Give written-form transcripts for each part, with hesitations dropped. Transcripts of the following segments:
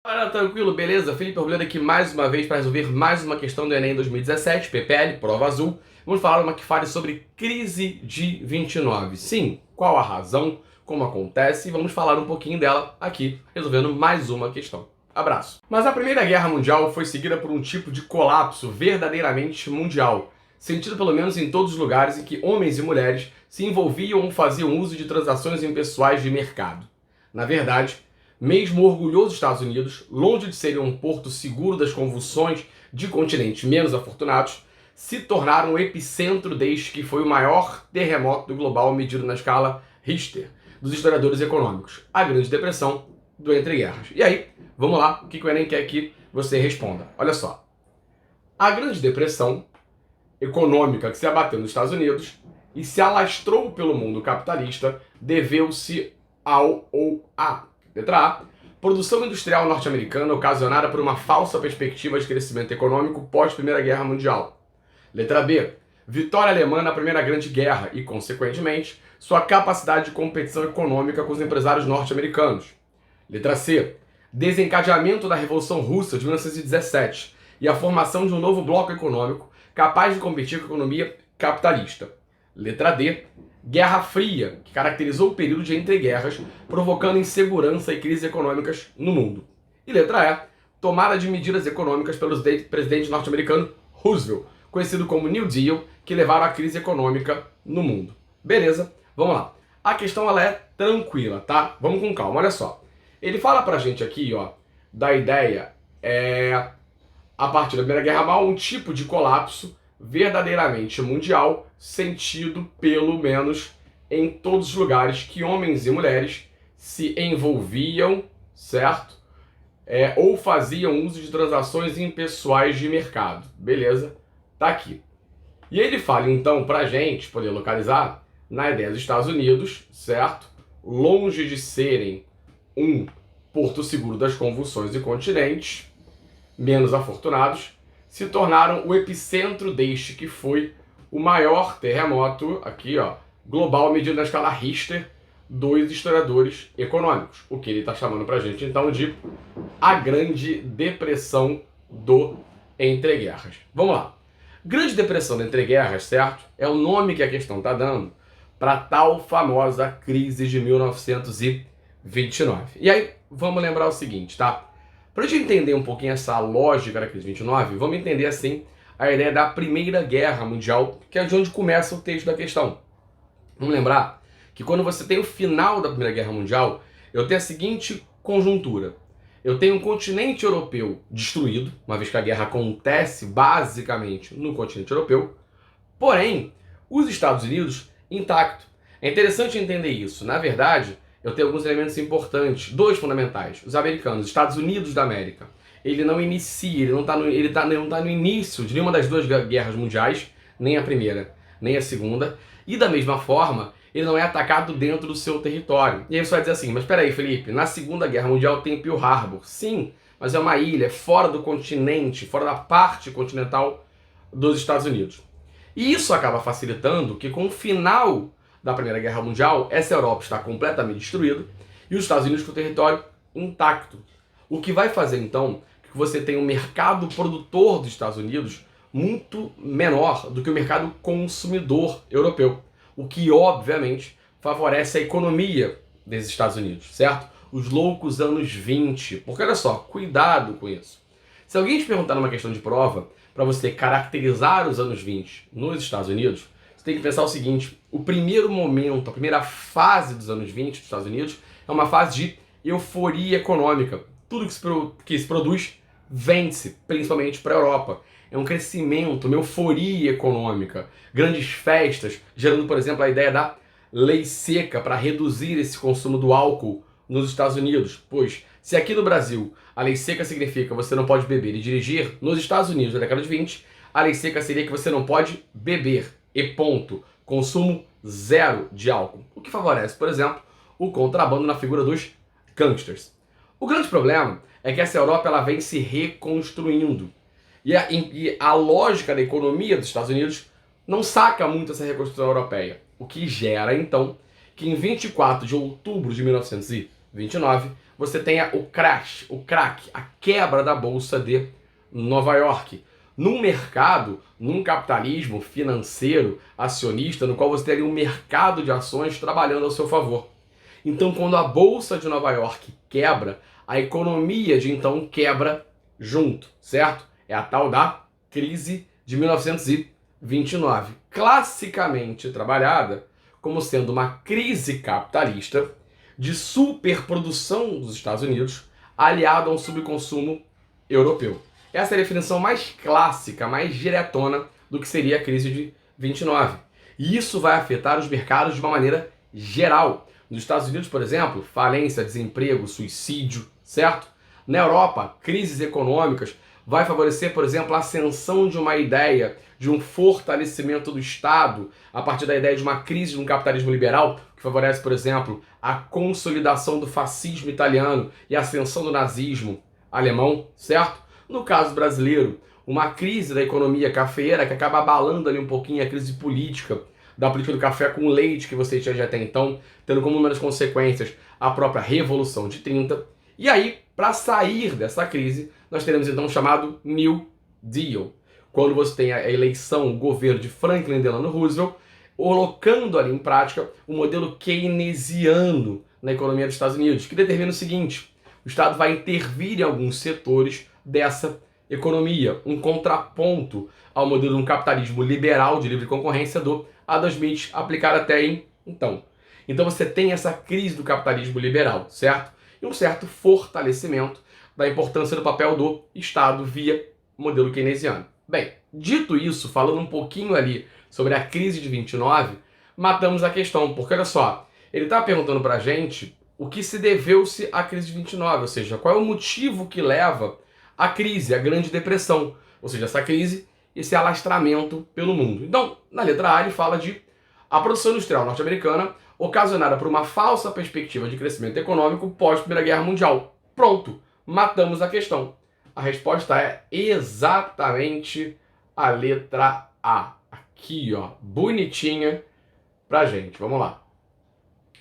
Fala, tranquilo, beleza? Felipe Orlando aqui mais uma vez para resolver mais uma questão do Enem 2017, PPL, prova azul. Vamos falar uma que fale sobre crise de 29. Sim, qual a razão, como acontece, e vamos falar um pouquinho dela aqui, resolvendo mais uma questão. Abraço. Mas a Primeira Guerra Mundial foi seguida por um tipo de colapso verdadeiramente mundial, sentido pelo menos em todos os lugares em que homens e mulheres se envolviam ou faziam uso de transações impessoais de mercado. Na verdade, mesmo o orgulhoso Estados Unidos, longe de serem um porto seguro das convulsões de continentes menos afortunados, se tornaram o epicentro desde que foi o maior terremoto global medido na escala Richter dos historiadores econômicos, a Grande Depressão do Entre Guerras. E aí, vamos lá, o que o Enem quer que você responda? Olha só. A Grande Depressão econômica que se abateu nos Estados Unidos e se alastrou pelo mundo capitalista deveu-se ao ou a letra A, produção industrial norte-americana ocasionada por uma falsa perspectiva de crescimento econômico pós-Primeira Guerra Mundial. Letra B, vitória alemã na Primeira Grande Guerra e, consequentemente, sua capacidade de competição econômica com os empresários norte-americanos. Letra C, desencadeamento da Revolução Russa de 1917 e a formação de um novo bloco econômico capaz de competir com a economia capitalista. Letra D, Guerra Fria, que caracterizou o período de entreguerras, provocando insegurança e crises econômicas no mundo. E letra E, tomada de medidas econômicas pelo presidente norte-americano Roosevelt, conhecido como New Deal, que levaram à crise econômica no mundo. Beleza? Vamos lá. A questão ela é tranquila, tá? Vamos com calma, olha só. Ele fala pra gente aqui, ó, da ideia, a partir da Primeira Guerra Mundial, um tipo de colapso verdadeiramente mundial, sentido pelo menos em todos os lugares que homens e mulheres se envolviam, certo? Ou faziam uso de transações impessoais de mercado. Beleza? Tá aqui. E ele fala então pra gente poder localizar na ideia dos Estados Unidos, certo? Longe de serem um porto seguro das convulsões e continentes menos afortunados, se tornaram o epicentro deste que foi o maior terremoto, aqui ó, global medido na escala Richter dos historiadores econômicos. O que ele está chamando pra gente então de a Grande Depressão do Entreguerras. Vamos lá. Grande Depressão do Entreguerras, certo? É o nome que a questão está dando para tal famosa crise de 1929. E aí, vamos lembrar o seguinte, tá? Para a gente entender um pouquinho essa lógica da crise de 29, vamos entender assim a ideia da Primeira Guerra Mundial, que é de onde começa o texto da questão. Vamos lembrar que quando você tem o final da Primeira Guerra Mundial, eu tenho a seguinte conjuntura. Eu tenho um continente europeu destruído, uma vez que a guerra acontece basicamente no continente europeu, porém, os Estados Unidos intacto. É interessante entender isso. Na verdade, eu tenho alguns elementos importantes, dois fundamentais. Os americanos, os Estados Unidos da América, ele não inicia, ele não está no início de nenhuma das duas guerras mundiais, nem a primeira, nem a segunda, e da mesma forma, ele não é atacado dentro do seu território. E aí você vai dizer assim, mas peraí, Felipe, na Segunda Guerra Mundial tem Pearl Harbor. Sim, mas é uma ilha, é fora do continente, fora da parte continental dos Estados Unidos. E isso acaba facilitando que com o final da Primeira Guerra Mundial, essa Europa está completamente destruída e os Estados Unidos com o território intacto. O que vai fazer, então, que você tenha um mercado produtor dos Estados Unidos muito menor do que o mercado consumidor europeu. O que, obviamente, favorece a economia dos Estados Unidos, certo? Os loucos anos 20. Porque, olha só, cuidado com isso. Se alguém te perguntar numa questão de prova, para você caracterizar os anos 20 nos Estados Unidos, você tem que pensar o seguinte, o primeiro momento, a primeira fase dos anos 20 dos Estados Unidos é uma fase de euforia econômica. Tudo que se produz vende-se, principalmente para a Europa. É um crescimento, uma euforia econômica, grandes festas, gerando, por exemplo, a ideia da lei seca para reduzir esse consumo do álcool nos Estados Unidos. Pois, se aqui no Brasil a lei seca significa que você não pode beber e dirigir, nos Estados Unidos, na década de 20, a lei seca seria que você não pode beber, e ponto. Consumo zero de álcool. O que favorece, por exemplo, o contrabando na figura dos gangsters. O grande problema é que essa Europa ela vem se reconstruindo. E a lógica da economia dos Estados Unidos não saca muito essa reconstrução europeia. O que gera, então, que em 24 de outubro de 1929, você tenha o crack, a quebra da Bolsa de Nova York. Num mercado, num capitalismo financeiro, acionista, no qual você teria um mercado de ações trabalhando ao seu favor. Então, quando a Bolsa de Nova York quebra, a economia de então quebra junto, certo? É a tal da crise de 1929, classicamente trabalhada como sendo uma crise capitalista de superprodução dos Estados Unidos aliado a um subconsumo europeu. Essa é a definição mais clássica, mais diretona do que seria a crise de 29. E isso vai afetar os mercados de uma maneira geral. Nos Estados Unidos, por exemplo, falência, desemprego, suicídio, certo? Na Europa, crises econômicas vai favorecer, por exemplo, a ascensão de uma ideia de um fortalecimento do Estado a partir da ideia de uma crise de um capitalismo liberal, que favorece, por exemplo, a consolidação do fascismo italiano e a ascensão do nazismo alemão, certo? No caso brasileiro, uma crise da economia cafeeira que acaba abalando ali um pouquinho a crise política, da política do café com leite que você tinha até então, tendo como uma das consequências a própria Revolução de 30. E aí, para sair dessa crise, nós teremos então o chamado New Deal, quando você tem a eleição, o governo de Franklin Delano Roosevelt, colocando ali em prática o modelo keynesiano na economia dos Estados Unidos, que determina o seguinte: o Estado vai intervir em alguns setores dessa economia, um contraponto ao modelo de um capitalismo liberal de livre concorrência do Adam Smith aplicado até aí então. Então você tem essa crise do capitalismo liberal, certo? E um certo fortalecimento da importância do papel do Estado via modelo keynesiano. Bem, dito isso, falando um pouquinho ali sobre a crise de 29, matamos a questão, porque olha só, ele está perguntando para a gente o que se deveu-se à crise de 29, ou seja, qual é o motivo que leva à crise, à Grande Depressão, ou seja, essa crise, esse alastramento pelo mundo. Então, na letra A ele fala de a produção industrial norte-americana ocasionada por uma falsa perspectiva de crescimento econômico pós-Primeira Guerra Mundial. Pronto, matamos a questão. A resposta é exatamente a letra A. Aqui, ó, bonitinha pra gente. Vamos lá.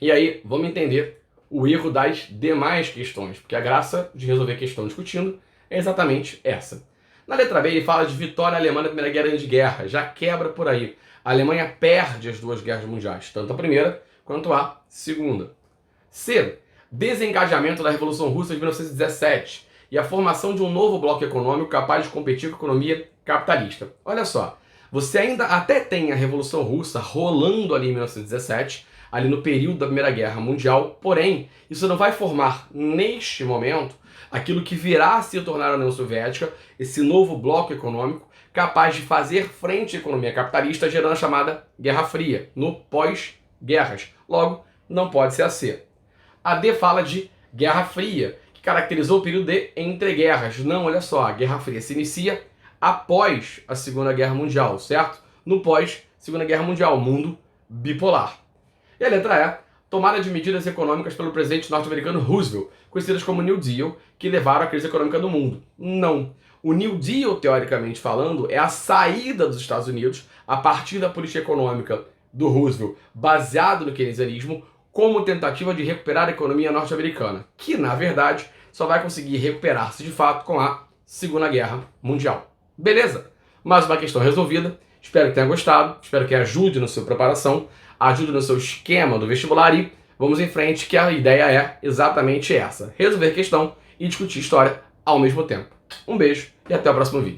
E aí, vamos entender o erro das demais questões, porque a graça de resolver questão discutindo é exatamente essa. Na letra B, ele fala de vitória alemã na Primeira Grande Guerra. Já quebra por aí. A Alemanha perde as duas guerras mundiais, tanto a primeira quanto a segunda. C. Desengajamento da Revolução Russa de 1917 e a formação de um novo bloco econômico capaz de competir com a economia capitalista. Olha só, você ainda até tem a Revolução Russa rolando ali em 1917, ali no período da Primeira Guerra Mundial, porém, isso não vai formar, neste momento, aquilo que virá a se tornar a União Soviética, esse novo bloco econômico, capaz de fazer frente à economia capitalista, gerando a chamada Guerra Fria, no pós-guerras. Logo, não pode ser a C. A D fala de Guerra Fria, que caracterizou o período de entreguerras. Não, olha só, a Guerra Fria se inicia após a Segunda Guerra Mundial, certo? No pós-Segunda Guerra Mundial, mundo bipolar. E a letra E, tomada de medidas econômicas pelo presidente norte-americano Roosevelt, conhecidas como New Deal, que levaram à crise econômica do mundo. Não. O New Deal, teoricamente falando, é a saída dos Estados Unidos a partir da política econômica do Roosevelt, baseado no keynesianismo, como tentativa de recuperar a economia norte-americana, que, na verdade, só vai conseguir recuperar-se de fato com a Segunda Guerra Mundial. Beleza? Mais uma questão resolvida. Espero que tenha gostado, espero que ajude na sua preparação, ajude no seu esquema do vestibular e vamos em frente, que a ideia é exatamente essa: resolver questão e discutir história ao mesmo tempo. Um beijo e até o próximo vídeo.